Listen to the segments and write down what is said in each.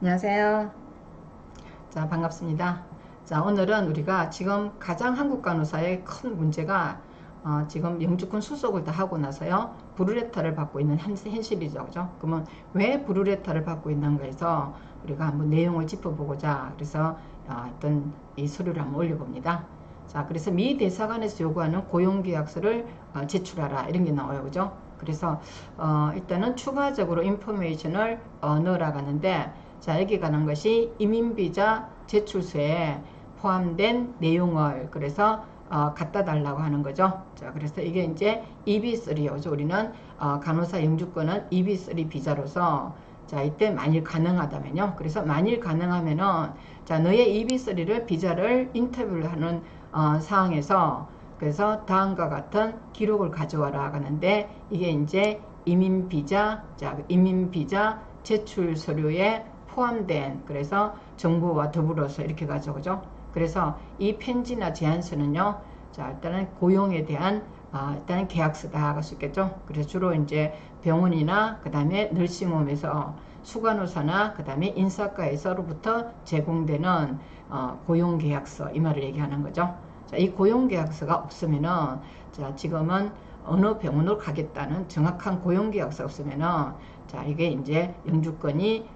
안녕하세요. 자, 반갑습니다. 자, 오늘은 우리가 지금 가장 한국 간호사의 큰 문제가 지금 영주권 수속을 다 하고 나서요, 브루레타를 받고 있는 현실이죠. 그죠? 그러면 왜 브루레타를 받고 있는가 해서 우리가 한번 내용을 짚어보고자 그래서 어떤 이 서류를 한번 올려봅니다. 자, 그래서 미 대사관에서 요구하는 고용계약서를 제출하라 이런 게 나와요. 그죠? 그래서 일단은 추가적으로 인포메이션을 넣으라고 하는데, 자, 여기 가는 것이 이민비자 제출서에 포함된 내용을 그래서 갖다 달라고 하는 거죠. 자, 그래서 이게 이제 EB3요. 우리는 간호사 영주권은 EB3 비자로서, 자, 이때 만일 가능하다면요. 그래서 만일 가능하면은, 자, 너의 EB3를 비자를 인터뷰를 하는 상황에서 그래서 다음과 같은 기록을 가져와라 하는데, 이게 이제 이민비자, 자, 이민비자 제출 서류에 포함된 그래서 정보와 더불어서 이렇게 가죠. 그죠? 그래서 이 편지나 제안서는요, 자, 일단은 고용에 대한 일단은 계약서다 할 수 있겠죠. 그래서 주로 이제 병원이나 그 다음에 널싱홈에서 수간호사나 그 다음에 인사과에서로부터 제공되는 고용계약서, 이 말을 얘기하는 거죠. 자, 이 고용계약서가 없으면은, 자, 지금은 어느 병원으로 가겠다는 정확한 고용계약서 없으면은, 자, 이게 이제 영주권이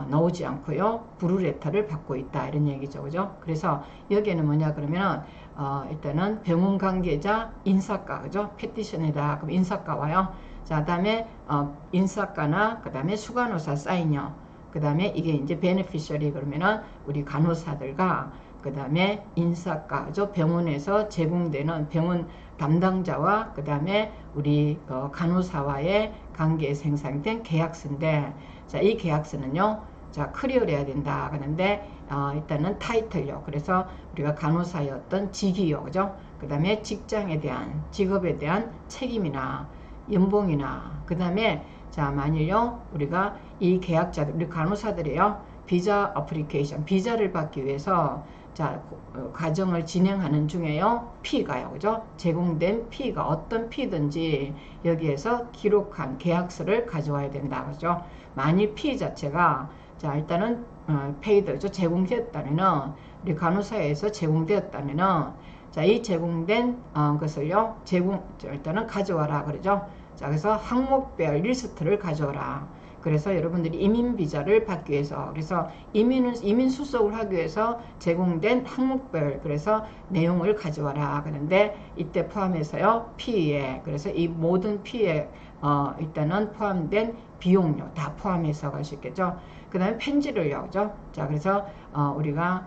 나오지 않고요, 브루레타를 받고 있다 이런 얘기죠. 그죠? 그래서 여기에는 뭐냐 그러면 일단은 병원 관계자 인사과, 그죠? 페티션에다 그럼 인사과 와요. 자, 그다음에 인사과나 그다음에 수간호사 사인요. 그다음에 이게 이제 베네피셔리 그러면은 우리 간호사들과 그다음에 인사과, 그죠? 병원에서 제공되는 병원 담당자와 그다음에 우리 간호사와의 관계에서 형성된 계약서인데, 자, 이 계약서는요, 자, 클리어를 해야 된다 하는데, 일단은 타이틀요. 그래서 우리가 간호사의 어떤 직위요. 그죠? 그 다음에 직장에 대한, 직업에 대한 책임이나 연봉이나, 그 다음에, 자, 만일요, 우리가 이 계약자들, 우리 간호사들이요, 비자 어플리케이션, 비자를 받기 위해서, 자, 과정을 진행하는 중에요, 피가요. 그죠? 제공된 피가 어떤 피든지 여기에서 기록한 계약서를 가져와야 된다. 그죠? 만일 피 자체가, 자, 일단은 페이드, 제공되었다면은, 우리 간호사에서 제공되었다면은, 자, 이 제공된 것을요, 일단은 가져와라 그러죠. 자, 그래서 항목별 리스트를 가져와라. 그래서 여러분들이 이민 비자를 받기 위해서, 그래서 이민 수속을 하기 위해서 제공된 항목별 그래서 내용을 가져와라 그런데, 이때 포함해서요, 피에, 그래서 이 모든 피에 일단은 포함된 비용료 다 포함해서 갈 수 있겠죠. 그 다음에 편지를요. 그죠? 자, 그래서 우리가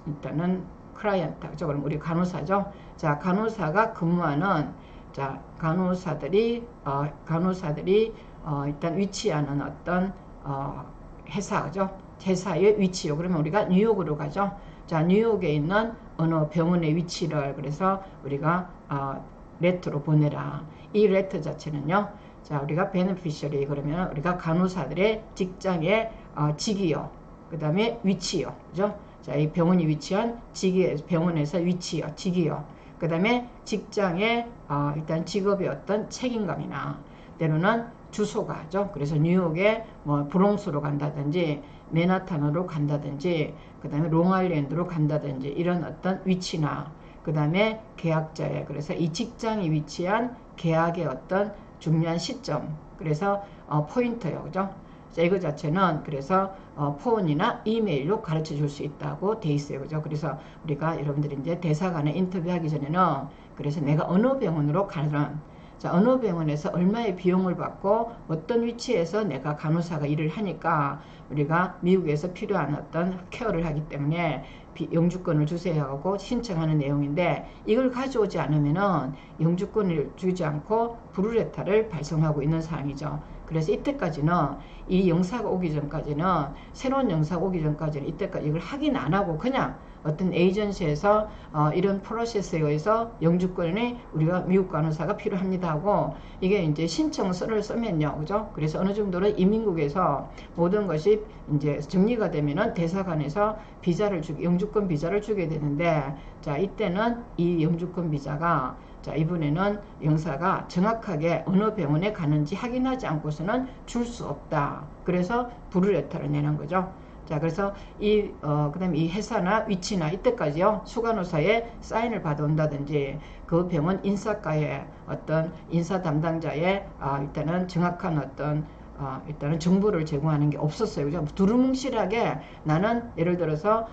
일단은 클라이언트, 그죠? 그럼 우리 간호사죠. 자, 간호사가 근무하는, 자, 간호사들이 일단 위치하는 어떤 회사, 그죠? 회사의 위치요. 그러면 우리가 뉴욕으로 가죠. 자, 뉴욕에 있는 어느 병원의 위치를 그래서 우리가 레터로 보내라. 이 레터 자체는요, 자, 우리가 베네피셔리 그러면 우리가 간호사들의 직장의 직위요. 그 다음에 위치요. 그죠? 자, 이 병원이 위치한 직위, 병원에서 위치요. 직위요. 그 다음에 직장의 일단 직업의 어떤 책임감이나, 때로는 주소가죠. 그래서 뉴욕에 뭐 브롱스로 간다든지 맨하탄으로 간다든지 그 다음에 롱아일랜드로 간다든지 이런 어떤 위치나, 그 다음에 계약자의, 그래서 이 직장이 위치한 계약의 어떤 중요한 시점, 그래서 포인트요. 그죠? 자, 이거 자체는 그래서 폰이나 이메일로 가르쳐 줄 수 있다고 돼 있어요. 그죠? 그래서 우리가 여러분들이 이제 대사관에 인터뷰하기 전에는, 그래서 내가 어느 병원으로 가는, 자, 어느 병원에서 얼마의 비용을 받고 어떤 위치에서 내가 간호사가 일을 하니까 우리가 미국에서 필요한 어떤 케어를 하기 때문에 영주권을 주세요 하고 신청하는 내용인데, 이걸 가져오지 않으면은 영주권을 주지 않고 브루레타를 발송하고 있는 상황이죠. 그래서 이때까지는, 이 영사가 오기 전까지는, 새로운 영사가 오기 전까지는 이때까지 이걸 확인 안 하고 그냥 어떤 에이전시에서 이런 프로세스에 의해서 영주권이 우리가 미국 간호사가 필요합니다 하고, 이게 이제 신청서를 쓰면요. 그죠? 그래서 어느 정도는 이민국에서 모든 것이 이제 정리가 되면은 대사관에서 비자를 영주권 비자를 주게 되는데, 자, 이때는 이 영주권 비자가, 자, 이번에는 영사가 정확하게 어느 병원에 가는지 확인하지 않고서는 줄 수 없다. 그래서 브루레타를 내는 거죠. 자, 그래서 그다음에 이 회사나 위치나 이때까지요, 수간호사의 사인을 받아온다든지, 그 병원 인사과의 어떤 인사 담당자의 일단은 정확한 어떤 일단은 정보를 제공하는 게 없었어요. 그죠? 두루뭉실하게 나는 예를 들어서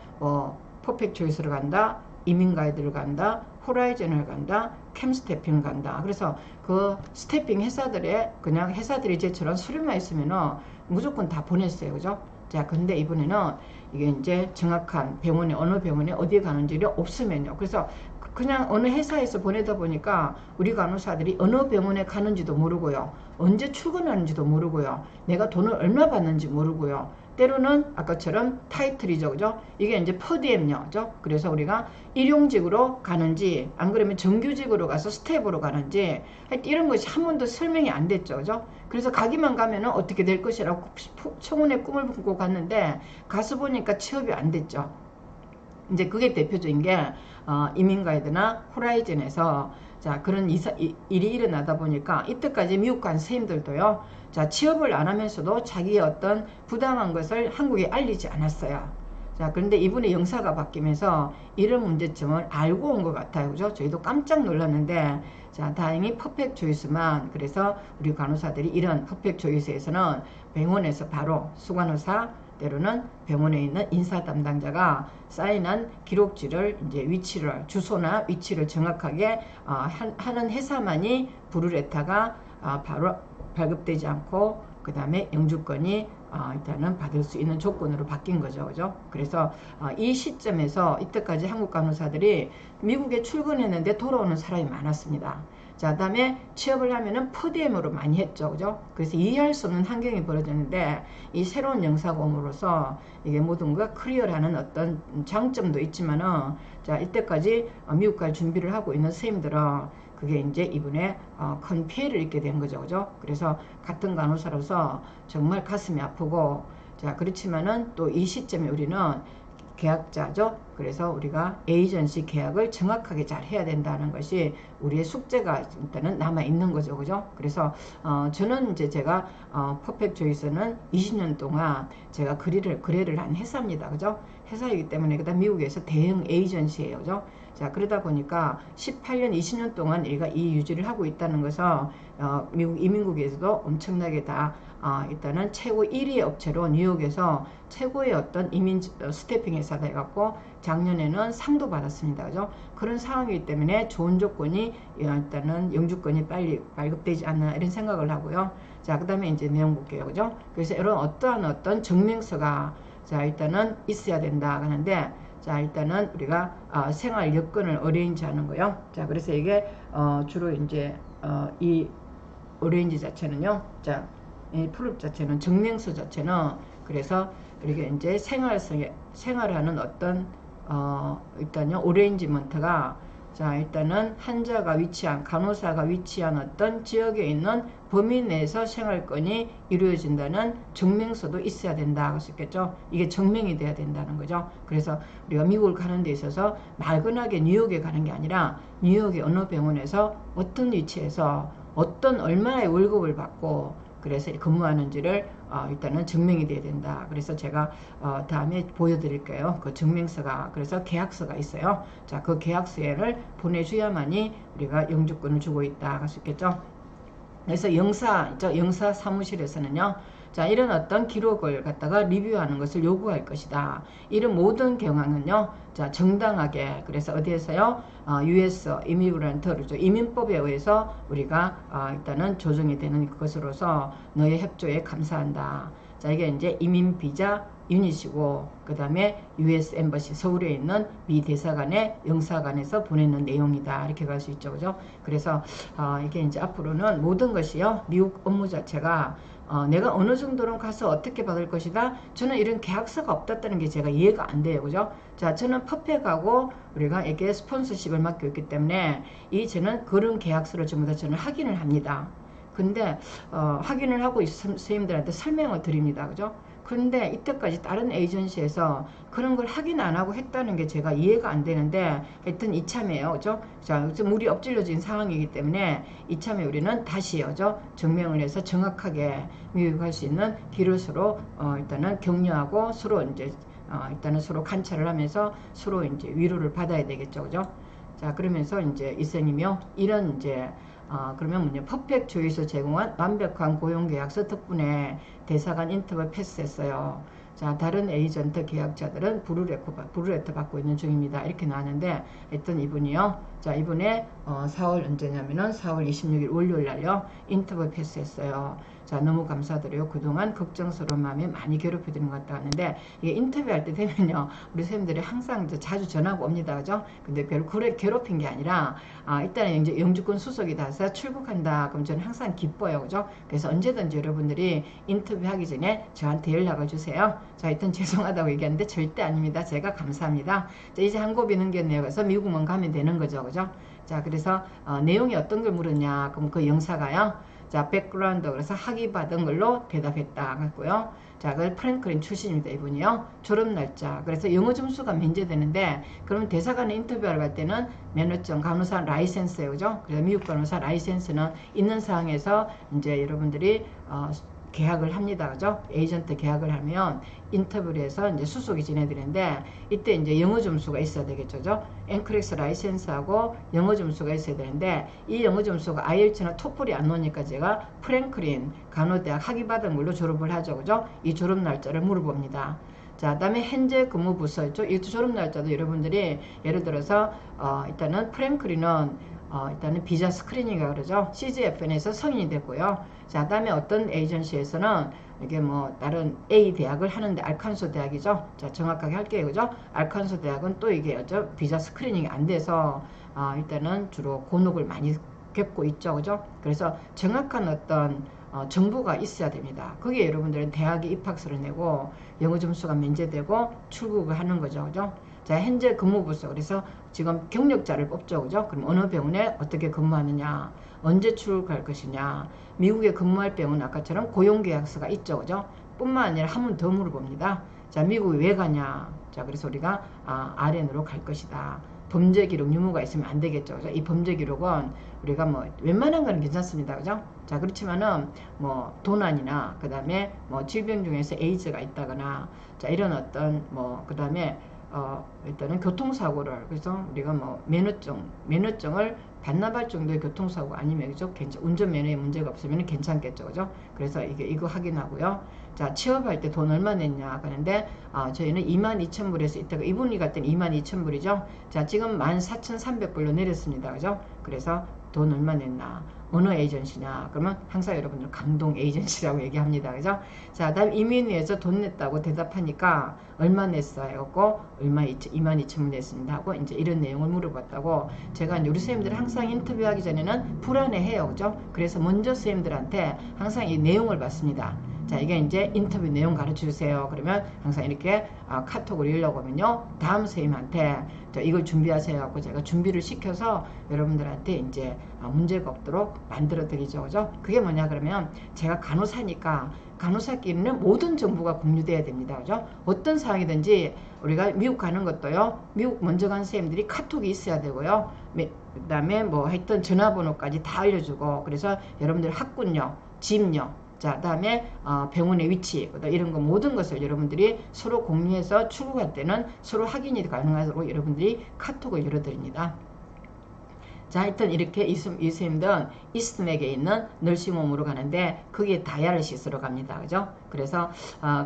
퍼펙트 초이스를 간다, 이민 가이드를 간다, 호라이즌을 간다, 캠스태핑을 간다. 그래서 그 스태핑 회사들의 그냥 회사들이 이제처럼 수료만 있으면은 무조건 다 보냈어요. 그죠? 자, 근데 이번에는 이게 이제 정확한 병원에, 어느 병원에 어디에 가는지 없으면요. 그래서 그냥 어느 회사에서 보내다 보니까 우리 간호사들이 어느 병원에 가는지도 모르고요. 언제 출근하는지도 모르고요. 내가 돈을 얼마 받는지 모르고요. 때로는 아까처럼 타이틀이죠. 그죠? 이게 이제 퍼디엠요. 그죠? 그래서 우리가 일용직으로 가는지, 안 그러면 정규직으로 가서 스텝으로 가는지, 이런 것이 한 번도 설명이 안 됐죠. 그죠? 그래서 가기만 가면은 어떻게 될 것이라고 청혼의 꿈을 품고 갔는데, 가서 보니까 취업이 안 됐죠. 이제 그게 대표적인 게 이민가이드나 호라이즌에서 자, 그런 일이 일어나다 보니까 이때까지 미국 간 선생님들도요, 자, 취업을 안 하면서도 자기의 어떤 부당한 것을 한국에 알리지 않았어요. 자, 그런데 이분의 영사가 바뀌면서 이런 문제점을 알고 온 것 같아요. 그죠? 저희도 깜짝 놀랐는데, 자, 다행히 퍼펙트 초이스만, 그래서 우리 간호사들이 이런 퍼펙트 초이스에서는 병원에서 바로 수간호사, 때로는 병원에 있는 인사 담당자가 사인한 기록지를 이제 위치를, 주소나 위치를 정확하게 하는 회사만이 브루레타가 바로 발급되지 않고, 그 다음에 영주권이 일단은 받을 수 있는 조건으로 바뀐 거죠. 그죠? 그래서 이 시점에서 이때까지 한국 간호사들이 미국에 출근했는데 돌아오는 사람이 많았습니다. 자, 다음에 취업을 하면은 퍼디엠으로 많이 했죠. 그죠? 그래서 이해할 수 없는 환경이 벌어졌는데, 이 새로운 영사가 옴으로써 이게 모든 것 클리어라는 어떤 장점도 있지만은, 자, 이때까지 미국 갈 준비를 하고 있는 선생님들은 그게 이제 이분의 큰 피해를 입게 된 거죠. 그죠? 그래서 같은 간호사로서 정말 가슴이 아프고, 자, 그렇지만은 또 이 시점에 우리는 계약자죠. 그래서 우리가 에이전시 계약을 정확하게 잘 해야 된다는 것이 우리의 숙제가 일단은 남아 있는 거죠. 그죠? 그래서 저는 이제 제가 퍼펙트 초이스는 20년 동안 제가 거래를 한 회사입니다. 그죠? 회사이기 때문에, 그다음 미국에서 대형 에이전시예요. 그죠? 자, 그러다 보니까 18년, 20년 동안 얘가 이 유지를 하고 있다는 것은 미국 이민국에서도 엄청나게 다 일단은 최고 1위 업체로 뉴욕에서 최고의 어떤 이민 스태핑 회사다 해갖고 작년에는 상도 받았습니다. 그죠? 그런 상황이기 때문에 좋은 조건이 일단은 영주권이 빨리 발급되지 않나 이런 생각을 하고요. 자, 그 다음에 이제 내용 볼게요. 그죠? 그래서 이런 어떤 증명서가 자, 일단은 있어야 된다 하는데, 자, 일단은 우리가 생활 여건을 어레인지 하는 거요. 자, 그래서 이게 주로 이제 이 어레인지 자체는요. 자, 이 프룹 자체는 증명서 자체는 그래서 이렇게 이제 생활하는 어떤 일단요 어레인지먼트가, 자, 일단은 간호사가 위치한 어떤 지역에 있는 범위 내에서 생활권이 이루어진다는 증명서도 있어야 된다 할 수 있겠죠. 이게 증명이 돼야 된다는 거죠. 그래서 우리가 미국을 가는 데 있어서 말근하게 뉴욕에 가는 게 아니라 뉴욕의 어느 병원에서 어떤 위치에서 어떤 얼마의 월급을 받고 그래서 근무하는지를 일단은 증명이 돼야 된다. 그래서 제가 다음에 보여드릴게요. 그 증명서가, 그래서 계약서가 있어요. 자, 그 계약서를 보내줘야만이 우리가 영주권을 주고 있다 할 수 있겠죠. 그래서 영사 사무실에서는요, 자, 이런 어떤 기록을 갖다가 리뷰하는 것을 요구할 것이다. 이런 모든 경향은요, 자, 정당하게, 그래서 어디에서요? US 이미그런트, 이민법에 의해서 우리가 일단은 조정이 되는 것으로서 너의 협조에 감사한다. 자, 이게 이제 이민 비자 유닛이고, 그 다음에 US 엠버시 서울에 있는 미 대사관의 영사관에서 보내는 내용이다. 이렇게 갈 수 있죠. 그죠? 그래서 이게 이제 앞으로는 모든 것이요, 미국 업무 자체가 내가 어느 정도로 가서 어떻게 받을 것이다. 저는 이런 계약서가 없었다는 게 제가 이해가 안 돼요. 그죠? 자, 저는 퍼펙하고 우리가 이게 스폰서십을 맡고 있기 때문에 저는 그런 계약서를 전부 다 저는 확인을 합니다. 근데 확인을 하고 선생님들한테 설명을 드립니다. 그죠? 그런데 이때까지 다른 에이전시에서 그런 걸 확인 안 하고 했다는 게 제가 이해가 안 되는데, 하여튼 이참에요, 그죠? 자, 물이 엎질러진 상황이기 때문에 이참에 우리는 다시요, 그죠? 증명을 해서 정확하게 미국할 수 있는 길을 서로 일단은 격려하고 서로 이제 일단은 서로 관찰을 하면서 서로 이제 위로를 받아야 되겠죠, 그죠? 자, 그러면서 이제 이선이며 이런 이제 그러면 뭐냐, 퍼펙트 조이스 제공한 완벽한 고용계약서 덕분에 대사관 인터뷰 패스했어요. 자, 다른 에이전트 계약자들은 브루레터 받고 있는 중입니다. 이렇게 나왔는데, 했던 이분이요. 자, 이분의 4월 언제냐면은 4월 26일 월요일 날요. 인터뷰 패스했어요. 자, 너무 감사드려요. 그동안 걱정스러운 마음에 많이 괴롭혀드린 것 같다 하는데, 이게 인터뷰할 때 되면요, 우리 선생님들이 항상 이제 자주 전화가 옵니다. 그죠? 근데 별로 그래 괴롭힌 게 아니라, 일단은 이제 영주권 수속이 돼서 출국한다. 그럼 저는 항상 기뻐요. 그죠? 그래서 언제든지 여러분들이 인터뷰하기 전에 저한테 연락을 주세요. 자, 하여튼 죄송하다고 얘기하는데 절대 아닙니다. 제가 감사합니다. 자, 이제 한 고비 넘겼네요. 그래서 미국만 가면 되는 거죠. 그죠? 자, 그래서 내용이 어떤 걸 물었냐. 그럼 그 영사가요. 자, 백그라운드, 그래서 학위 받은 걸로 대답했다 같고요. 자, 그 프랭클린 출신입니다. 이분이요. 졸업 날짜. 그래서 영어 점수가 면제되는데, 그러면 대사관에 인터뷰하러 갈 때는 면허증, 간호사 라이센스예요. 그죠? 그래서 미국 간호사 라이센스는 있는 상황에서 이제 여러분들이 계약을 합니다. 그죠? 에이전트 계약을 하면 인터뷰를 해서 이제 수속이 지내드리는데, 이때 이제 영어 점수가 있어야 되겠죠. 그죠? 앵크렉스 라이센스하고 영어 점수가 있어야 되는데, 이 영어 점수가 IELTS나 토플이 안 나오니까 제가 프랭클린 간호대학 학위 받은 걸로 졸업을 하죠. 그죠? 이 졸업 날짜를 물어봅니다. 자, 그 다음에 현재 근무 부서 있죠? 이 졸업 날짜도 여러분들이 예를 들어서 일단은 프랭클린은 일단은 비자 스크리닝이라고 그러죠. CGFN에서 성인이 됐고요. 자, 그 다음에 어떤 에이전시에서는 이게 뭐 다른 A 대학을 하는데 알칸소 대학이죠. 자, 정확하게 할게요. 그죠? 알칸소 대학은 또 이게 비자 스크리닝이 안 돼서 일단은 주로 곤혹을 많이 겪고 있죠. 그죠? 그래서 정확한 어떤 정보가 있어야 됩니다. 거기에 여러분들은 대학에 입학서를 내고 영어 점수가 면제되고 출국을 하는 거죠. 그죠? 자, 현재 근무부서. 그래서 지금 경력자를 뽑죠. 그죠? 그럼 어느 병원에 어떻게 근무하느냐, 언제 출국할 것이냐, 미국에 근무할 병원은 아까처럼 고용계약서가 있죠. 그죠? 뿐만 아니라 한 번 더 물어봅니다. 자, 미국에 왜 가냐. 자, 그래서 우리가 RN으로 갈 것이다. 범죄 기록 유무가 있으면 안 되겠죠. 그죠? 이 범죄 기록은 우리가 뭐 웬만한 거는 괜찮습니다. 그죠? 자, 그렇지만은 뭐 도난이나 그 다음에 뭐 질병 중에서 에이즈가 있다거나, 자, 이런 어떤 뭐 그 다음에 일단은 교통사고를, 그래서 우리가 뭐 면허증을 반납할 정도의 교통사고 아니면, 그죠? 운전면허에 문제가 없으면 괜찮겠죠. 그죠? 그래서 이거 확인하고요. 자, 취업할 때 돈 얼마 냈냐 하는데, 저희는 22,000불에서 이때가 이분이 갔더니 22,000불이죠. 자, 지금 14,300불로 내렸습니다. 그죠? 그래서 돈 얼마 냈나? 어느 에이전시냐? 그러면 항상 여러분들 강동 에이전시라고 얘기합니다. 그죠? 자, 다음 이민위에서 돈 냈다고 대답하니까 얼마 냈어요? 고 얼마 22,000원 냈습니다. 하고 이제 이런 내용을 물어봤다고. 제가 우리 선생님들 항상 인터뷰하기 전에는 불안해해요. 그죠? 그래서 먼저 선생님들한테 항상 이 내용을 받습니다. 자, 이게 이제 인터뷰 내용 가르쳐 주세요. 그러면 항상 이렇게 카톡으로 연락 오면요, 다음 선생님한테 이걸 준비하세요 하고 제가 준비를 시켜서 여러분들한테 이제 문제가 없도록 만들어 드리죠. 그죠? 그게 뭐냐 그러면, 제가 간호사니까 간호사끼리는 모든 정보가 공유돼야 됩니다. 그죠? 어떤 상황이든지 우리가 미국 가는 것도요, 미국 먼저 간 선생님들이 카톡이 있어야 되고요, 그 다음에 뭐 하여튼 전화번호까지 다 알려주고, 그래서 여러분들 학군요, 집요, 자, 그 다음에 병원의 위치, 이런 거 모든 것을 여러분들이 서로 공유해서 출국할 때는 서로 확인이 가능하도록 여러분들이 카톡을 열어드립니다. 자, 하여튼 이렇게 이 선생님들은 이스트맥에 있는 널싱홈으로 가는데, 거기에 다이알리시스로 갑니다. 그죠? 그래서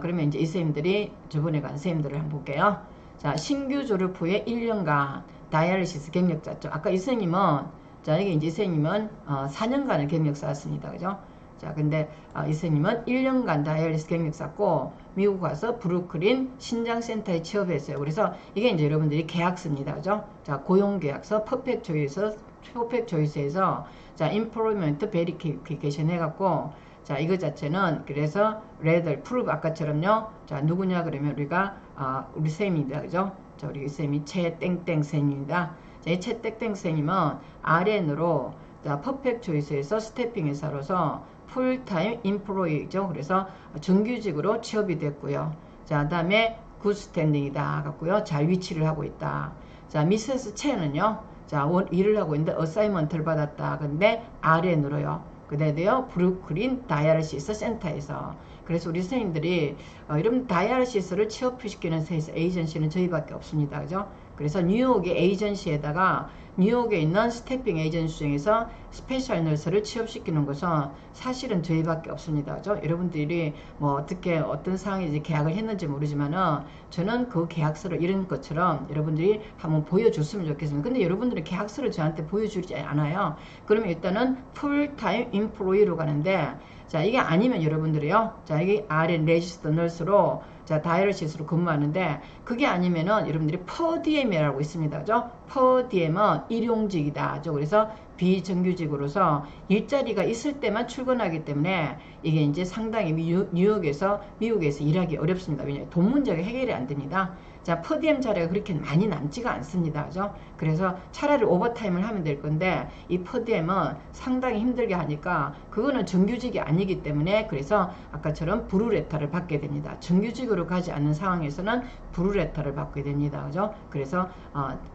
그러면 이제 이 선생님들이 저번에 간 선생님들을 한번 볼게요. 자, 신규 졸업 후에 1년간 다이알리시스 경력 쌓죠. 아까 이 선생님은, 자, 이게 이제 이 선생님은 4년간을 경력 쌓았습니다. 그죠? 자, 근데 이 선생님은 1년간 다이알리시스 경력 쌓고 미국 가서 브루클린 신장센터에 취업했어요. 그래서 이게 이제 여러분들이 계약서입니다. 그죠? 자, 고용계약서 퍼펙트 조이스에서 자, employment verification 해갖고, 자, 이거 자체는 그래서 레들 프루브 아까처럼요. 자, 누구냐 그러면 우리가 우리 쌤입니다. 그죠? 자, 우리 쌤이 최땡땡 쌤입니다. 자, 이 최땡땡 쌤이면 RN으로 자, 퍼펙트 조이스에서 스태핑 회사로서 풀타임 인플로이죠. 그래서 정규직으로 취업이 됐고요. 자, 그다음에 굿 스탠딩이다 같고요. 잘 위치를 하고 있다. 자, 미세스 채는요. 자, 일을 하고 있는데 어사이먼트를 받았다. 근데 아래 늘어요. 그다음에요 브루클린 다이아리시스 센터에서. 그래서 우리 선생님들이 이런 다이아리시스를 취업시키는 에이전시는 저희밖에 없습니다. 그죠? 그래서 뉴욕의 에이전시에다가 뉴욕에 있는 스태핑 에이전시 중에서 스페셜 너스를 취업시키는 것은 사실은 저희밖에 없습니다. 그죠? 여러분들이 뭐 어떻게 어떤 상황에 계약을 했는지 모르지만은 저는 그 계약서를 이런 것처럼 여러분들이 한번 보여줬으면 좋겠습니다. 근데 여러분들이 계약서를 저한테 보여주지 않아요. 그러면 일단은 풀타임 인플로이로 가는데, 자, 이게 아니면 여러분들이요. 자, 이게 RN 레지스터 널스로 자, 다이얼시스로 근무하는데, 그게 아니면은 여러분들이 퍼디엠이라고 있습니다. 그죠? 퍼디엠은 일용직이다. 그죠? 그래서 비정규직으로서 일자리가 있을 때만 출근하기 때문에 이게 이제 상당히 미국에서 일하기 어렵습니다. 왜냐하면 돈 문제가 해결이 안 됩니다. 자, 퍼디엠 자리가 그렇게 많이 남지가 않습니다. 그죠? 그래서 차라리 오버타임을 하면 될 건데, 이 퍼디엠은 상당히 힘들게 하니까 그거는 정규직이 아니기 때문에, 그래서 아까처럼 브루레터를 받게 됩니다. 정규직으로 가지 않는 상황에서는 브루레터를 받게 됩니다. 그죠? 그래서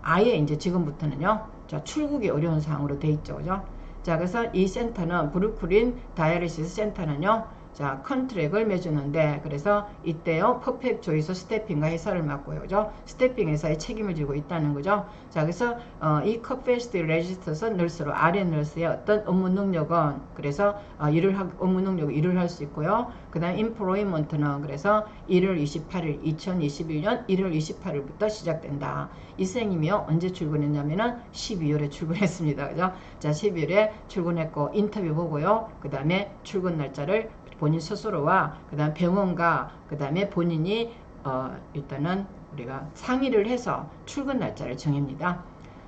아예 이제 지금부터는요, 자, 출국이 어려운 상황으로 돼 있죠. 그죠? 자, 그래서 이 센터는 브루클린 다이아리시스 센터는요, 자, 컨트랙을 맺었는데, 그래서 이때요, 퍼펙트 조이스 스태핑과 회사를 맡고요. 그죠? 스태핑 회사에 책임을 지고 있다는 거죠. 자, 그래서 이 커피스트 레지스터스 널스로 RN 널스의 어떤 업무 능력은, 그래서 업무 능력을 일을 할 수 있고요. 그 다음 인플로이먼트는 그래서 1월 28일 2021년 1월 28일부터 시작된다. 이 선생님이요, 언제 출근했냐면은 12월에 출근했습니다. 그죠? 자, 12월에 출근했고 인터뷰 보고요. 그 다음에 출근 날짜를 본인 스스로와 그 다음 병원과 그 다음에 본인이 일단은 우리가 상의를 해서 출근 날짜를 정합니다.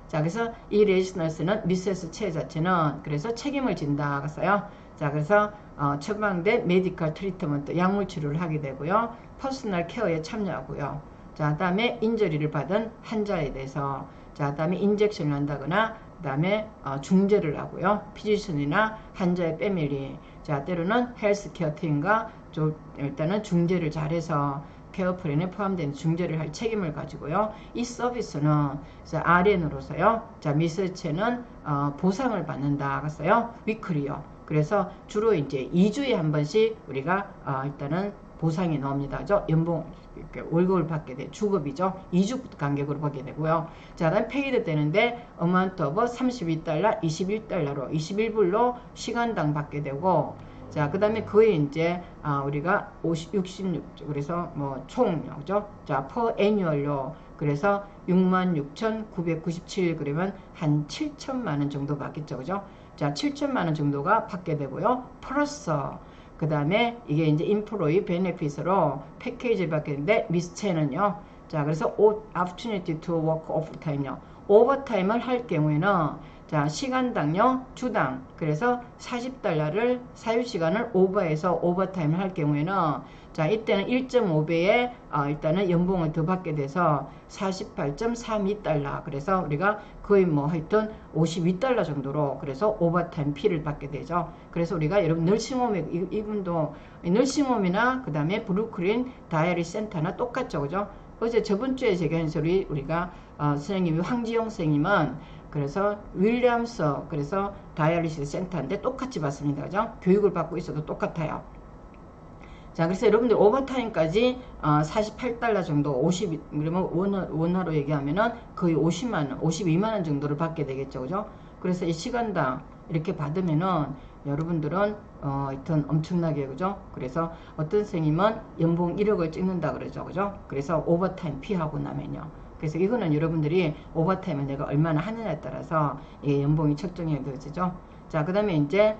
자, 그래서 이 레지스너스는 미세스 채 자체는 그래서 책임을 진다 했어요. 자, 그래서 처방된 메디컬 트리트먼트 약물 치료를 하게 되고요. 퍼스널 케어에 참여하고요. 자, 그다음에 인저리를 받은 환자에 대해서, 자, 그다음에 인젝션을 한다거나, 그다음에 중재를 하고요. 피지션이나 환자의 패밀리, 자, 때로는 헬스케어 팀과 일단은 중재를 잘해서 케어 플랜에 포함된 중재를 할 책임을 가지고요. 이 서비스는 RN으로서요. 자, 미세체는 보상을 받는다 했어요. 위클리요. 그래서 주로 이제 2주에 한 번씩 우리가 일단은 보상이 나옵니다. 그죠? 연봉, 월급을 받게 돼, 주급이죠. 2주 간격으로 받게 되고요. 자, 다음 페이드 되는데, 어마운트 오브 32달러, 21달러로, 21불로 시간당 받게 되고, 자, 그 다음에 그에 이제, 우리가 66, 그래서 뭐, 총요, 그죠? 자, per annual로, 그래서 66,997, 그러면 한 7천만원 정도 받겠죠, 그죠? 자, 7천만원 정도가 받게 되고요. 플러스, 그 다음에 이게 이제 인플로이 베네핏으로 패키지를 받게 되는데, 미스체는요. 자, 그래서 opportunity to work overtime요. 오버타임을 할 경우에는, 자, 시간당요, 주당. 그래서 40달러를 사유시간을 오버해서 오버타임을 할 경우에는, 자, 이때는 1.5배의 일단은 연봉을 더 받게 돼서 48.32달러. 그래서 우리가 거의 뭐 하여튼 52달러 정도로 그래서 오버타임 피를 받게 되죠. 그래서 우리가 여러분 널싱홈에 이분도 널싱홈이나 그 다음에 브루클린 다이어리 센터나 똑같죠. 그죠? 어제 저번 주에 제가 한 소리 우리가 선생님이 황지영 선생님은 그래서 윌리엄스 그래서 다이어리시스 센터인데 똑같이 받습니다. 그죠? 교육을 받고 있어도 똑같아요. 자, 그래서 여러분들 오버타임까지 48달러 정도, 50, 그러면 원화로 얘기하면은 거의 50만원, 52만원 정도를 받게 되겠죠. 그죠? 그래서 이 시간당 이렇게 받으면은 여러분들은 하여튼 엄청나게, 그죠? 그래서 어떤 선생님은 연봉 1억을 찍는다 그러죠. 그죠? 그래서 오버타임 피하고 나면요. 그래서 이거는 여러분들이 오버타임을 내가 얼마나 하느냐에 따라서 이 연봉이 책정이 되어지죠. 자, 그 다음에 이제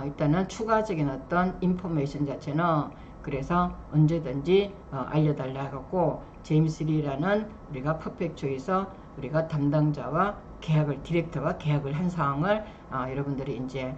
일단은 추가적인 어떤 인포메이션 자체는 그래서 언제든지 알려달라 하고 제임스 리라는 우리가 퍼펙트 조이서 우리가 담당자와 계약을 디렉터가 계약을 한 상황을 여러분들이 이제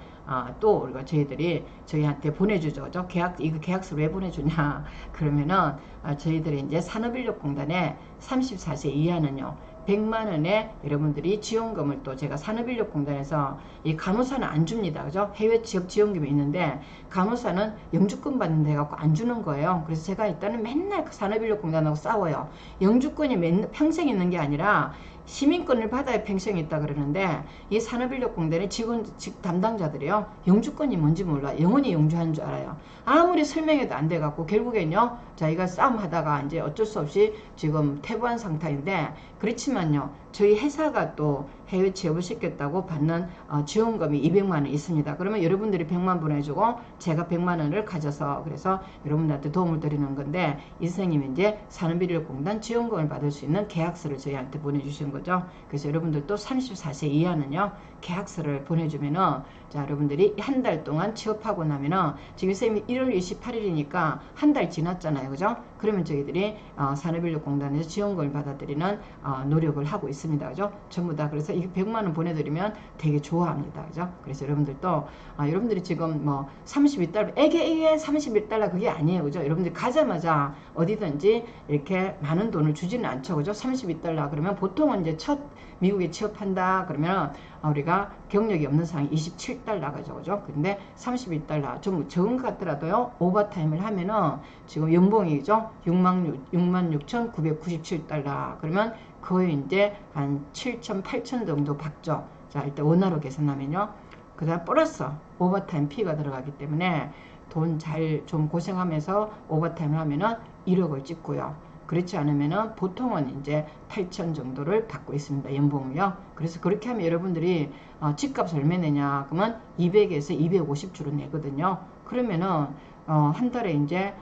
또 우리가 저희한테 보내주죠. 그죠? 이거 계약서를 왜 보내주냐? 그러면은 저희들이 이제 산업인력공단에 34세 이하는요 100만원의 여러분들이 지원금을 또 제가 산업인력공단에서 이 간호사는 안 줍니다. 그죠? 해외 취업 지원금이 있는데 간호사는 영주권 받는 데 갖고 안 주는 거예요. 그래서 제가 일단은 맨날 산업인력공단하고 싸워요. 영주권이 평생 있는 게 아니라 시민권을 받아야 평생이 있다 그러는데 이 산업인력공단의 직원 담당자들이요 영주권이 뭔지 몰라 영원히 영주하는 줄 알아요. 아무리 설명해도 안 돼갖고 결국엔요 저희가 싸움하다가 이제 어쩔 수 없이 지금 퇴보한 상태인데 그렇지만요 저희 회사가 또 해외 취업을 시켰다고 받는 지원금이 200만원 있습니다. 그러면 여러분들이 100만 보내주고 제가 100만원을 가져서 그래서 여러분들한테 도움을 드리는 건데 이 선생님이 이제 산업인력공단 지원금을 받을 수 있는 계약서를 저희한테 보내주신 거죠. 그래서 여러분들도 34세 이하는요 계약서를 보내주면은 자 여러분들이 한 달 동안 취업하고 나면은 지금 선생님이 1월 28일이니까 한 달 지났잖아요. 그죠? 그러면 저희들이 산업인력공단에서 지원금을 받아들이는 노력을 하고 있습니다. 그죠? 전부 다 그래서 이 100만원 보내드리면 되게 좋아합니다. 그죠? 그래서 여러분들도 여러분들이 지금 뭐 32달러 이게 31달러 그게 아니에요. 그죠? 여러분들이 가자마자 어디든지 이렇게 많은 돈을 주지는 않죠. 그죠? 32달러 그러면 보통은 이제 첫 미국에 취업한다 그러면 우리가 경력이 없는 사람이 27달러가죠. 그죠? 근데 32달러 좀 적은 것 같더라도요 오버타임을 하면은 지금 연봉이죠 66,997달러 그러면 거의 이제 한 7천 8천 정도 받죠. 자 일단 원화로 계산하면요 그 다음 플러스 오버타임 피가 들어가기 때문에 돈 잘 좀 고생하면서 오버타임을 하면은 1억을 찍고요. 그렇지 않으면은 보통은 이제 8천 정도를 받고 있습니다. 연봉을요. 그래서 그렇게 하면 여러분들이 집값을 얼마 내냐 그러면 200에서 250주로 내거든요. 그러면은 한 달에 이제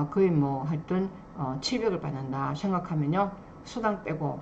거의 뭐 하여튼 700을 받는다 생각하면요. 수당 빼고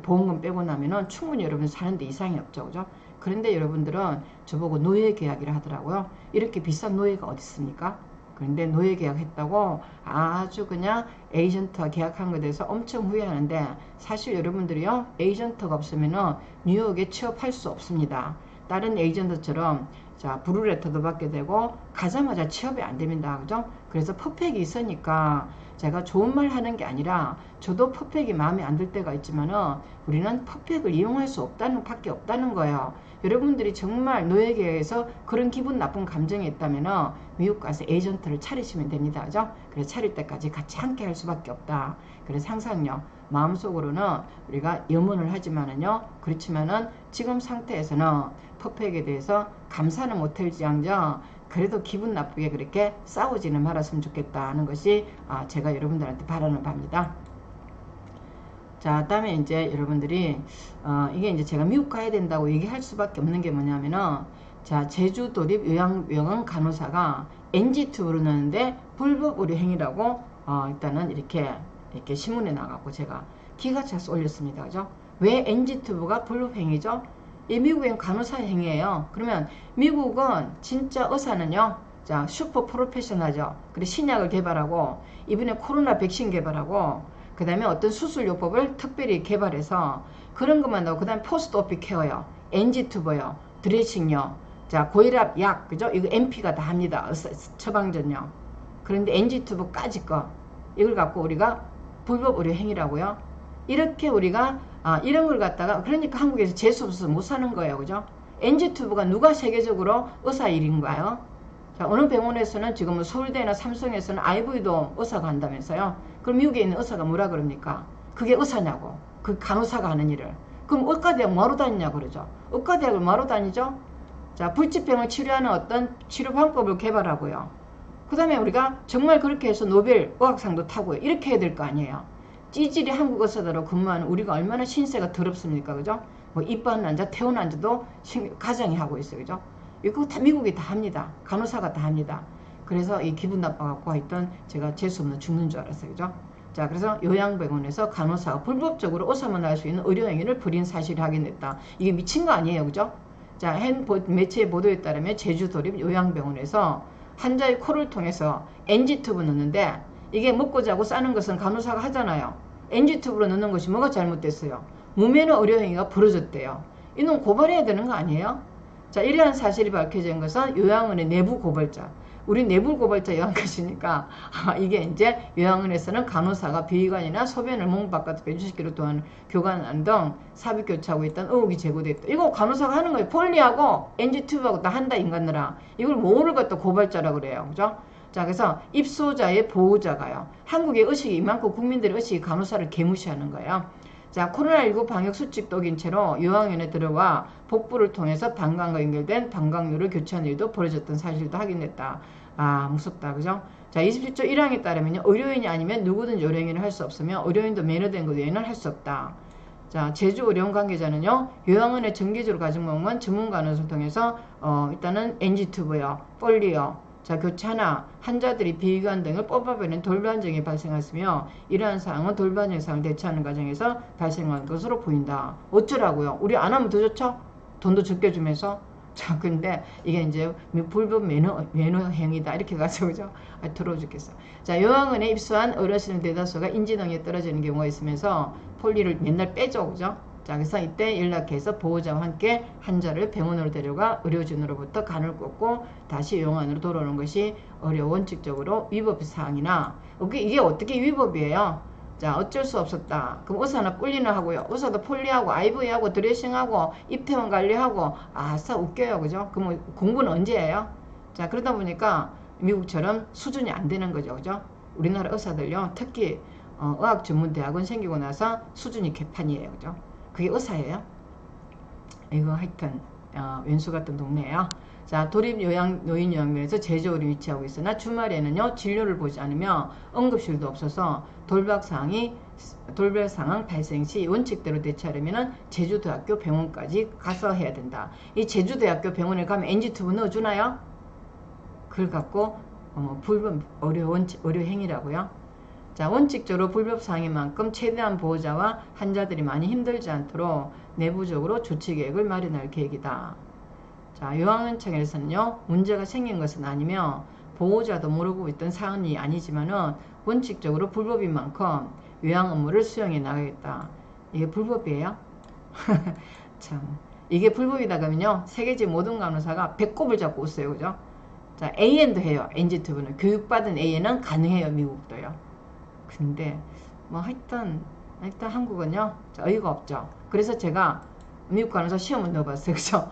보험금 빼고 나면은 충분히 여러분 사는데 이상이 없죠. 그죠? 그런데 여러분들은 저보고 노예 계약이라 하더라고요. 이렇게 비싼 노예가 어디 있습니까? 그런데 노예 계약했다고 아주 그냥 에이전트와 계약한 것에 대해서 엄청 후회하는데 사실 여러분들이요 에이전트가 없으면은 뉴욕에 취업할 수 없습니다. 다른 에이전트처럼 자 브루레터도 받게 되고 가자마자 취업이 안 됩니다. 그죠? 그래서 퍼펙이 있으니까 제가 좋은 말 하는 게 아니라 저도 퍼펙이 마음에 안 들 때가 있지만은 우리는 퍼펙을 이용할 수 없다는 밖에 없다는 거예요. 여러분들이 정말 노예계에서 그런 기분 나쁜 감정이 있다면은 미국 가서 에이전트를 차리시면 됩니다. 그죠? 그래서 차릴 때까지 같이 함께 할 수밖에 없다. 그래서 항상요 마음속으로는 우리가 염원을 하지만은요 그렇지만은 지금 상태에서는 퍼펙에 대해서 감사는 못할지언정 그래도 기분 나쁘게 그렇게 싸우지는 말았으면 좋겠다는 것이 제가 여러분들한테 바라는 바입니다. 자, 다음에 이제 여러분들이 이게 이제 제가 미국 가야 된다고 얘기할 수밖에 없는 게 뭐냐면은 자 제주 도립 요양병원 간호사가 NG2로 넣는데 불법 의료 행위라고 일단은 이렇게 신문에 나가고 제가 기가 차서 올렸습니다. 그죠? 왜 NG2가 불법 행위죠? 이 미국엔 간호사 행위예요. 그러면 미국은 진짜 의사는요 자 슈퍼 프로페셔널하죠. 그리고 신약을 개발하고 이번에 코로나 백신 개발하고 그 다음에 어떤 수술요법을 특별히 개발해서 그런 것만 나오고 그 다음에 포스트 오피 케어요. NG2버요. 드레싱요. 자 고혈압 약 그죠? 이거 MP가 다 합니다. 처방전요. 그런데 NG2버까지 거 이걸 갖고 우리가 불법 의료 행위라고요. 이렇게 우리가 이런 걸 갖다가 그러니까 한국에서 재수 없어서 못 사는 거예요. 그죠? NG2버가 누가 세계적으로 의사 일인가요? 자, 어느 병원에서는 지금 서울대나 삼성에서는 IV도 의사가 한다면서요. 그럼 미국에 있는 의사가 뭐라 그럽니까? 그게 의사냐고. 그 간호사가 하는 일을. 그럼 의과대학 뭐하러 다니냐고 그러죠. 의과대학을 뭐하러 다니죠? 자, 불치병을 치료하는 어떤 치료 방법을 개발하고요. 그 다음에 우리가 정말 그렇게 해서 노벨 의학상도 타고요. 이렇게 해야 될 거 아니에요. 찌질이 한국 의사들하고 근무하는 우리가 얼마나 신세가 더럽습니까? 그죠? 뭐 입원 환자, 퇴원 환자도 가정이 하고 있어요. 그죠? 이거 다 미국이 다 합니다. 간호사가 다 합니다. 그래서 이 기분 나빠갖고 하여튼 제가 재수없는 죽는 줄 알았어요. 그죠? 자, 그래서 요양병원에서 간호사가 불법적으로 의사만 할 수 있는 의료행위를 벌인 사실이 확인됐다. 이게 미친 거 아니에요. 그죠? 자, 한 매체의 보도에 따르면 제주도립 요양병원에서 환자의 코를 통해서 NG 튜브 넣는데 이게 먹고 자고 싸는 것은 간호사가 하잖아요. NG 튜브로 넣는 것이 뭐가 잘못됐어요? 무면허 의료행위가 벌어졌대요. 이놈 고발해야 되는 거 아니에요? 자, 이러한 사실이 밝혀진 것은 요양원의 내부 고발자 우리 내부 고발자 요양까지니까 이게 이제 요양원에서는 간호사가 비위관이나 소변을 몸 바깥으로 배출시키려 또한 교관안 등 삽입 교차하고 있다는 의혹이 제기됐다. 이거 간호사가 하는 거예요. 폴리하고 NG 튜브하고 다 한다 인간들아. 이걸 뭐를 갖다 고발자라 그래요. 그죠? 자, 그래서 입소자의 보호자가요. 한국의 의식이 이만큼 국민들의 의식이 간호사를 개무시하는 거예요. 자, 코로나19 방역수칙 독인 채로 요양원에 들어와 복부를 통해서 방광과 연결된 방광류를 교체하는 일도 벌어졌던 사실도 확인됐다. 아, 무섭다. 그죠? 자, 27조 1항에 따르면 의료인이 아니면 누구든지 요양원을 할 수 없으며 의료인도 매너된 것 외에는 할 수 없다. 자, 제주 의료원 관계자는요, 요양원에 정기적으로 가정 방문 전문 간호사를 통해서 일단은 NG튜브요, 폴리요, 자, 교차나 환자들이 비위관 등을 뽑아버리는 돌반증이 발생했으며 이러한 사항은 돌반증 사항을 대처하는 과정에서 발생한 것으로 보인다. 어쩌라고요? 우리 안 하면 더 좋죠? 돈도 적게 주면서. 자, 근데 이게 이제 불법 매너 행위다 이렇게 가지고 그죠? 더러워 죽겠어. 자, 요양원에 입소한 어르신 대다수가 인지능력이 떨어지는 경우가 있으면서 폴리를 맨날 빼죠, 그죠? 자, 그래서 이때 연락해서 보호자와 함께 환자를 병원으로 데려가 의료진으로부터 간을 꽂고 다시 요양원으로 돌아오는 것이 원칙적으로 위법 사항이나 이게 어떻게 위법이에요? 자, 어쩔 수 없었다. 그럼 의사는 꿀리는 하고요. 의사도 폴리하고 IV하고 드레싱하고 입퇴원 관리하고 아싸 웃겨요. 그죠? 그럼 공부는 언제 해요? 자, 그러다 보니까 미국처럼 수준이 안 되는 거죠. 그죠? 우리나라 의사들요. 특히 의학 전문 대학원 생기고 나서 수준이 개판이에요. 그죠? 그게 의사예요. 이거 하여튼 왼수 같은 동네예요. 자, 노인요양병에서 제조를 위치하고 있으나 주말에는요 진료를 보지 않으며 응급실도 없어서 돌발 상황 발생 시 원칙대로 대처하려면 제주대학교 병원까지 가서 해야 된다. 이 제주대학교 병원에 가면 NG튜브 넣어주나요? 그걸 갖고 불법 의료 행위라고요. 자, 원칙적으로 불법 사항인 만큼 최대한 보호자와 환자들이 많이 힘들지 않도록 내부적으로 조치 계획을 마련할 계획이다. 자, 요양원청에서는요, 문제가 생긴 것은 아니며 보호자도 모르고 있던 사안이 아니지만은 원칙적으로 불법인 만큼 요양 업무를 수행해 나가겠다. 이게 불법이에요? 참, 이게 불법이다 그러면요, 세계적 모든 간호사가 배꼽을 잡고 웃어요, 그죠? 자, AN도 해요. NG튜브는 교육받은 AN은 가능해요, 미국도요. 근데 뭐 하여튼 한국은요 어이가 없죠. 그래서 제가 미국 간호사 시험을 넣어봤어요. 그죠?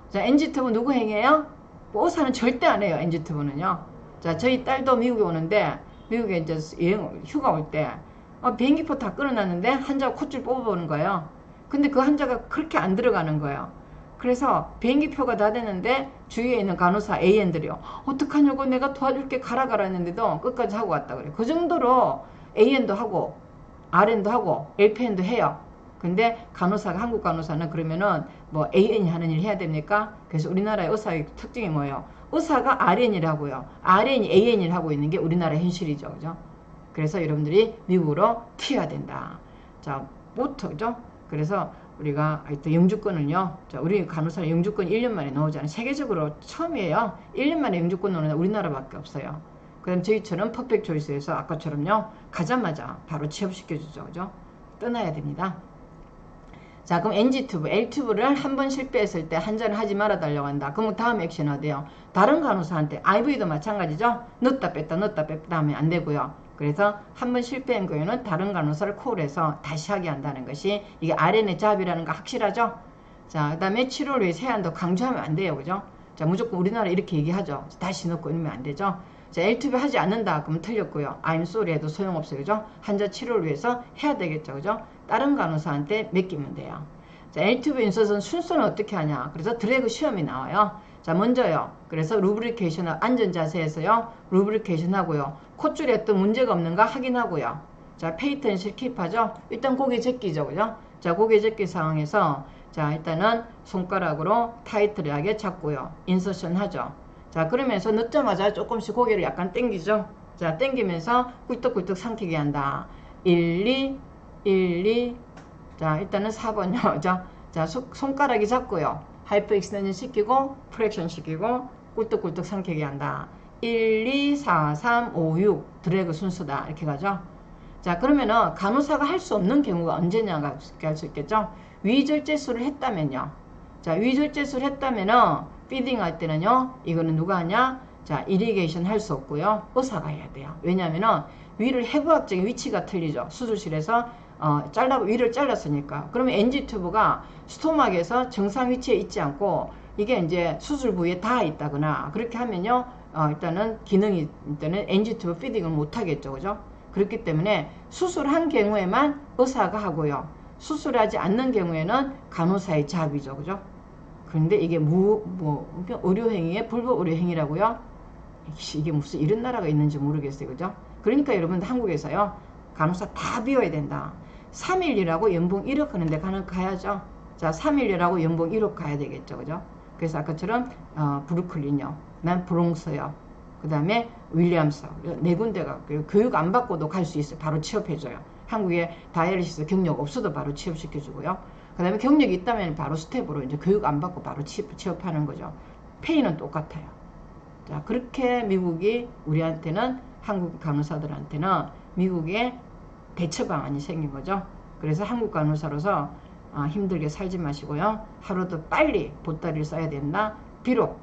자, NG튜브 누구 행해요? 뭐 의사는 절대 안 해요. NG튜브는요. 자, 저희 딸도 미국에 오는데 미국에 이제 휴가 올 때 비행기표 다 끊어놨는데 환자가 콧줄 뽑아보는 거예요. 근데 그 환자가 그렇게 안 들어가는 거예요. 그래서 비행기표가 다 됐는데 주위에 있는 간호사 AN들이요. 어떡하냐고 내가 도와줄게 가라 했는데도 끝까지 하고 왔다 그래요. 그 정도로 AN도 하고 RN도 하고 LPN도 해요. 근데 간호사가 한국 간호사는 그러면은 뭐 AN이 하는 일 해야 됩니까? 그래서 우리나라의 의사의 특징이 뭐예요? 의사가 RN이라고요. RN이 AN을 하고 있는 게 우리나라 현실이죠. 그죠? 그래서 여러분들이 미국으로 튀어야 된다. 자, 모토죠? 그래서 우리가 하여튼 영주권은요, 자, 우리 간호사는 영주권 1년 만에 나오잖아요. 세계적으로 처음이에요. 1년 만에 영주권 나오는 우리나라밖에 없어요. 그 다음 저희처럼 퍼펙트 초이스에서 아까처럼요, 가자마자 바로 취업시켜주죠. 그죠? 떠나야 됩니다. 자, 그럼 NG튜브, L튜브를 한 번 실패했을 때 한잔을 하지 말아달라고 한다. 그럼 다음 액션 어때요? 다른 간호사한테, IV도 마찬가지죠? 넣었다 뺐다 하면 안 되고요. 그래서 한 번 실패한 경우에는 다른 간호사를 콜해서 다시 하게 한다는 것이 이게 RN의 잡이라는 거 확실하죠? 자, 그 다음에 치료를 위해 세안도 강조하면 안 돼요. 그죠? 자, 무조건 우리나라 이렇게 얘기하죠. 다시 넣고 이러면 안 되죠? 자, L튜브 하지 않는다. 그러면 틀렸고요. I'm sorry 해도 소용없어요. 그죠? 환자 치료를 위해서 해야 되겠죠. 그죠? 다른 간호사한테 맡기면 돼요. 자, L튜브 인서트는 순서는 어떻게 하냐? 그래서 드래그 시험이 나와요. 자, 먼저요. 그래서 루브리케이션, 안전 자세에서요. 루브리케이션 하고요. 콧줄에 어떤 문제가 없는가 확인하고요. 자, 페이턴실 킵하죠. 일단 고개 제끼죠. 그죠? 자, 고개 제끼 상황에서 자, 일단은 손가락으로 타이트하게 잡고요. 인서션 하죠. 자, 그러면서 넣자마자 조금씩 고개를 약간 당기죠. 자, 당기면서 꿀떡꿀떡 삼키게 한다. 1, 2, 1, 2. 자, 일단은 4번요. 자, 손가락이 잡고요. 하이퍼 익스텐션 시키고, 프랙션 시키고, 꿀떡꿀떡 삼키게 한다. 1, 2, 4, 3, 5, 6. 드래그 순서다. 이렇게 가죠. 자, 그러면은 간호사가 할 수 없는 경우가 언제냐가 할 수 있겠죠. 위절제술을 했다면요. 자, 위절제술을 했다면은 피딩 할 때는요, 이거는 누가 하냐? 자, 이리게이션 할 수 없고요. 의사가 해야 돼요. 왜냐면은 위를 해부학적인 위치가 틀리죠. 수술실에서 위를 잘랐으니까. 그러면 NG 튜브가 스토막에서 정상 위치에 있지 않고 이게 이제 수술 부위에 닿아 있다거나 그렇게 하면요. 일단은 기능이 일단은 NG 튜브 피딩을 못 하겠죠. 그죠? 그렇기 때문에 수술한 경우에만 의사가 하고요. 수술하지 않는 경우에는 간호사의 잡이죠. 그죠? 그런데 이게 의료행위의 불법 의료행위라고요? 이게 무슨 이런 나라가 있는지 모르겠어요. 그죠? 그러니까 여러분들 한국에서요. 간호사 다 비워야 된다. 3일이라고 연봉 1억 하는데 가야죠. 자, 3일이라고 연봉 1억 가야 되겠죠. 그죠? 그래서 아까처럼 브루클린요. 난 브롱스요. 그 다음에 윌리엄스. 네 군데가 교육 안 받고도 갈 수 있어요. 바로 취업해줘요. 한국에 다이얼리시스 경력 없어도 바로 취업시켜주고요. 그 다음에 경력이 있다면 바로 스텝으로 이제 교육 안 받고 바로 취업하는 거죠. 페이는 똑같아요. 자, 그렇게 미국이 우리한테는 한국 간호사들한테는 미국의 대처 방안이 생긴 거죠. 그래서 한국 간호사로서 힘들게 살지 마시고요. 하루도 빨리 보따리를 써야 된다. 비록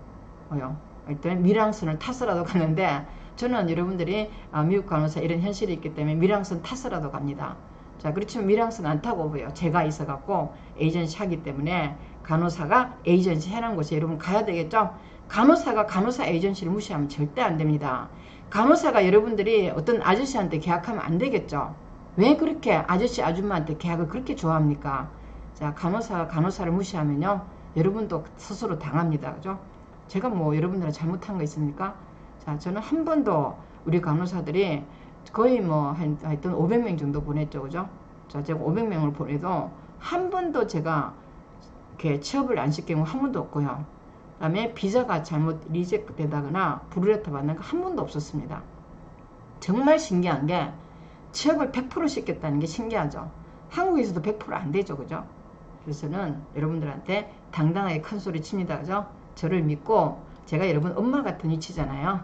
일단 밀항선을 타서라도 가는데 저는 여러분들이 미국 간호사 이런 현실이 있기 때문에 밀항선 타서라도 갑니다. 자, 그렇지만 밀항선 안 타고 보여. 제가 있어갖고 에이전시 하기 때문에 간호사가 에이전시 해놓은 곳에 여러분 가야 되겠죠? 간호사가 간호사 에이전시를 무시하면 절대 안 됩니다. 간호사가 여러분들이 어떤 아저씨한테 계약하면 안 되겠죠? 왜 그렇게 아저씨 아줌마한테 계약을 그렇게 좋아합니까? 자, 간호사가 간호사를 무시하면요. 여러분도 스스로 당합니다. 그죠? 제가 뭐 여러분들은 잘못한 거 있습니까? 자, 저는 한 번도 우리 간호사들이 거의 뭐 하여튼 500명 정도 보냈죠. 그죠? 자, 제가 500명을 보내도 한 번도 제가 이렇게 취업을 안 시킨 거 한 번도 없고요. 그 다음에 비자가 잘못 리젝트 되다거나 브루레타 받는 거 한 번도 없었습니다. 정말 신기한 게 취업을 100% 시켰다는 게 신기하죠. 한국에서도 100% 안 되죠. 그죠? 그래서 저는 여러분들한테 당당하게 큰 소리 칩니다. 그죠? 저를 믿고 제가 여러분 엄마 같은 위치잖아요.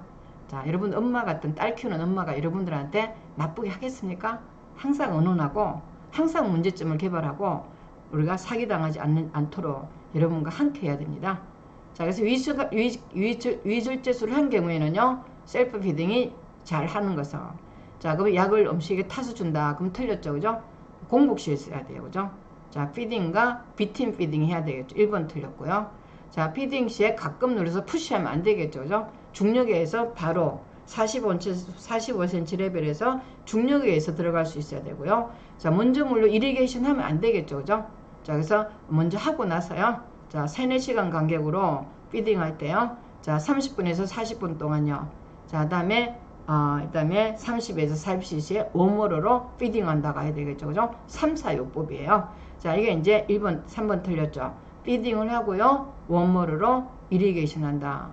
자, 여러분 엄마 같은 딸 키우는 엄마가 여러분들한테 나쁘게 하겠습니까? 항상 의논하고 항상 문제점을 개발하고 우리가 사기당하지 않도록 여러분과 함께 해야 됩니다. 자, 그래서 위절제술을 한 경우에는요. 셀프 피딩이 잘 하는 것은 자, 그럼 약을 음식에 타서 준다. 그럼 틀렸죠. 그죠? 공복시에 써야 돼요. 그죠? 자, 피딩과 비팀 피딩 해야 되겠죠. 1번 틀렸고요. 자, 피딩 시에 가끔 눌러서 푸시하면 안 되겠죠. 그죠? 중력에 의해서 바로 45cm 레벨에서 중력에 의해서 들어갈 수 있어야 되고요. 자, 먼저 물로 이리게이션 하면 안 되겠죠. 그죠? 자, 그래서 먼저 하고 나서요. 자, 3-4시간 간격으로 피딩 할 때요. 자, 30분에서 40분 동안요. 자, 그다음에 30에서 40cc의 웜워터로 피딩 한다 가야 되겠죠. 그죠? 3-4요법이에요. 자, 이게 이제 1번, 3번 틀렸죠. 피딩을 하고요. 웜워터로 이리게이션 한다.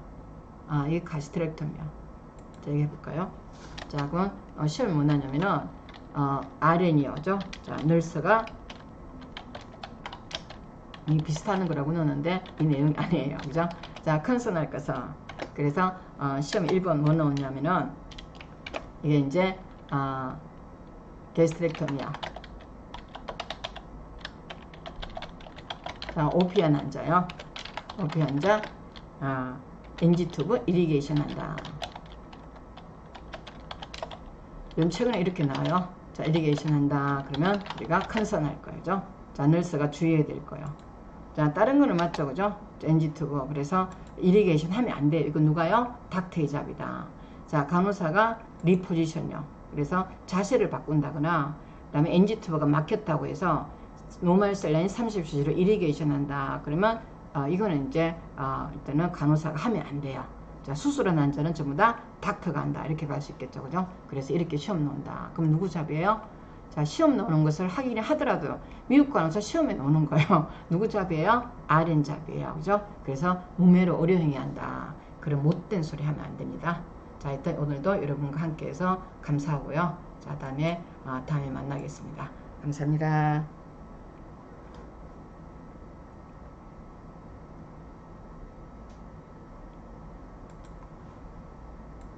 이게 가스트랙터미야. 자, 이거 해볼까요? 자, 그럼 시험이 뭐 나냐면은 RN이죠. 자, 널스가 이 비슷한 거라고 넣었는데 이 내용이 아니에요. 그죠? 자, 컨서널 것은 그래서 시험 1번 뭐 나오냐면은 이게 이제 게스트렉터미야. 자, 오피한 환자요. 오피 환자 NG 튜브 이리게이션 한다. 그럼 최근에 이렇게 나와요. 자, 이리게이션 한다. 그러면 우리가 컨선할 거죠. 자, 널스가 주의해야 될 거예요. 자, 다른 거는 맞죠, 그죠? NG 튜브. 그래서 이리게이션 하면 안 돼요. 이거 누가요? 닥터의 잡이다. 자, 간호사가 리포지션요. 그래서 자세를 바꾼다거나, 그 다음에 NG 튜브가 막혔다고 해서 노멀 셀라인 30cc로 이리게이션 한다. 그러면 이거는 이제 일단은 간호사가 하면 안 돼요. 자, 수술한 환자는 전부 다 닥터가 한다. 이렇게 갈 수 있겠죠, 그죠? 그래서 이렇게 시험 나온다. 그럼 누구 잡이에요? 자, 시험 나오는 것을 하긴 하더라도 미국 간호사 시험에 나오는 거예요. 누구 잡이에요? RN 잡이에요, 그죠? 그래서 무매로 의료행위 한다. 그런 못된 소리 하면 안 됩니다. 자, 일단 오늘도 여러분과 함께해서 감사하고요. 자, 다음에 만나겠습니다. 감사합니다.